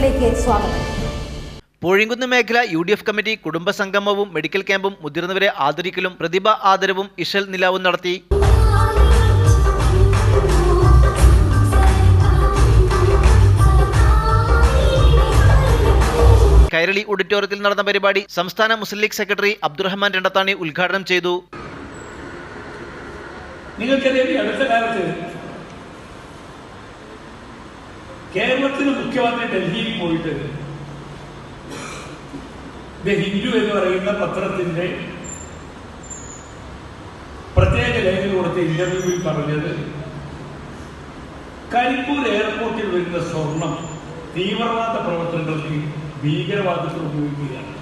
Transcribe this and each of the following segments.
റിപ്പോർട്ടറിലേക്ക് സ്വാഗതം. പൂഴിങ്കുന്ന് മേഖല UDF committee കുടുംബസംഗമവും medical ക്യാമ്പും മുതിർന്നവരെ ആദരിക്കലും പ്രതിഭ ആദരവും ഇഷൽ നിലാവും നടത്തി. കൈരളി ഓഡിറ്റോറിയത്തിൽ നടന്ന പരിപാടി സംസ്ഥാന മുസ്ലിം ലീഗ് സെക്രട്ടറി അബ്ദുറഹ്മാൻ രണ്ടത്താണി ഉദ്ഘാടനം ചെയ്തു. നിങ്ങൾക്കറിയാം, ഈ അടുത്ത കാലത്ത് കേരളത്തിന് മുഖ്യമന്ത്രി ഡൽഹിയിൽ പോയിട്ട് ദ ഹിന്ദു എന്ന് പറയുന്ന പത്രത്തിന്റെ പ്രത്യേക ലേഖനം കൊടുത്ത ഇന്റർവ്യൂവിൽ പറഞ്ഞത് കരിപ്പൂർ എയർപോർട്ടിൽ വരുന്ന സ്വർണം തീവ്രവാദ പ്രവർത്തനങ്ങൾക്ക് ഭീകരവാദത്തിൽ ഉപയോഗിക്കുകയാണ്.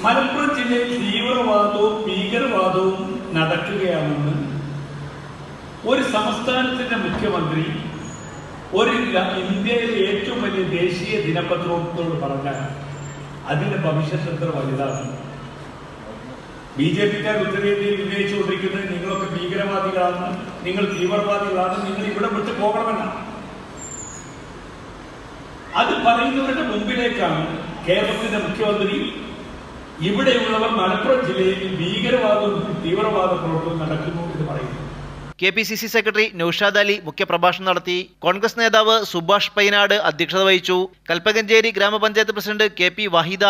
മലപ്പുറം ജില്ലയിൽ തീവ്രവാദവും ഭീകരവാദവും നടക്കുകയാണെന്ന് ഒരു സംസ്ഥാനത്തിന്റെ മുഖ്യമന്ത്രി ഒരു ഇന്ത്യയിലെ ഏറ്റവും വലിയ ദേശീയ ദിനപത്രത്തോട് പറഞ്ഞാൽ അതിന്റെ ഭവിഷ്യത്ത് എത്ര വലുതാണ്. BJP-ക്കാർ ഉത്തരേന്ത്യയിൽ ഉന്നയിച്ചുകൊണ്ടിരിക്കുന്നത് നിങ്ങളൊക്കെ ഭീകരവാദികളാണ്, നിങ്ങൾ തീവ്രവാദികളാണ്, നിങ്ങൾ ഇവിടെ വിട്ട് പോകണമെന്നാണ്. അത് പറയുന്നവരുടെ മുമ്പിലേക്കാണ് കേരളത്തിന്റെ മുഖ്യമന്ത്രി ഇവിടെയുള്ളവർ മലപ്പുറം ജില്ലയിൽ ഭീകരവാദവും തീവ്രവാദ പ്രവർത്തനവും നടക്കുന്നു എന്ന് പറയുന്നു. KPCC സെക്രട്ടറി നൌഷാദ് അലി മുഖ്യപ്രഭാഷണം നടത്തി. കോൺഗ്രസ് നേതാവ് സുഭാഷ് പൈനാട് അധ്യക്ഷത വഹിച്ചു. Kalpakanchery grama panchayat president KP Vahida,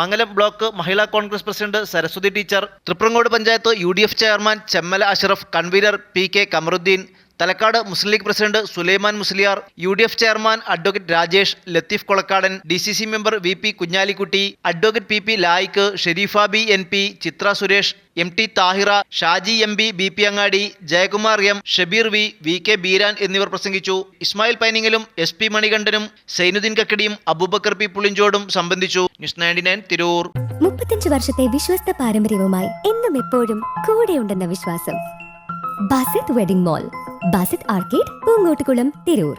Mangalam block Mahila Congress president Saraswathi teacher, Thriprangode panchayat UDF chairman Chemmala Ashraf, convener PK Kamaruddin, Thalakkad Muslim League president Sulaiman Musliyar, UDF chairman advocate Rajesh, Latheef Kolakkadan, DCC member VP Kunhalikutty, advocate PP Layik, Shareefa B NP, Chitra Suresh, MT Thahira, Shaji MB BP അങ്ങാടി, ജയകുമാർ M, ഷബീർ VK ബീരാൻ എന്നിവർ പ്രസംഗിച്ചു. ഇസ്മായിൽ പൈനിങ്ങലും SP മണികണ്ഠനും സൈനുദ്ദീൻ കക്കടിയും അബൂബക്കർ P പുളിഞ്ചോടും സംബന്ധിച്ചു. ന്യൂസ് 99 തിരൂർ. 35 വർഷത്തെ വിശ്വസ്ത പാരമ്പര്യവുമായി എന്നും എപ്പോഴും കൂടെയുണ്ടെന്ന വിശ്വാസം. Basith wedding mall, Basith arcade, Poongottukulam, Tirur.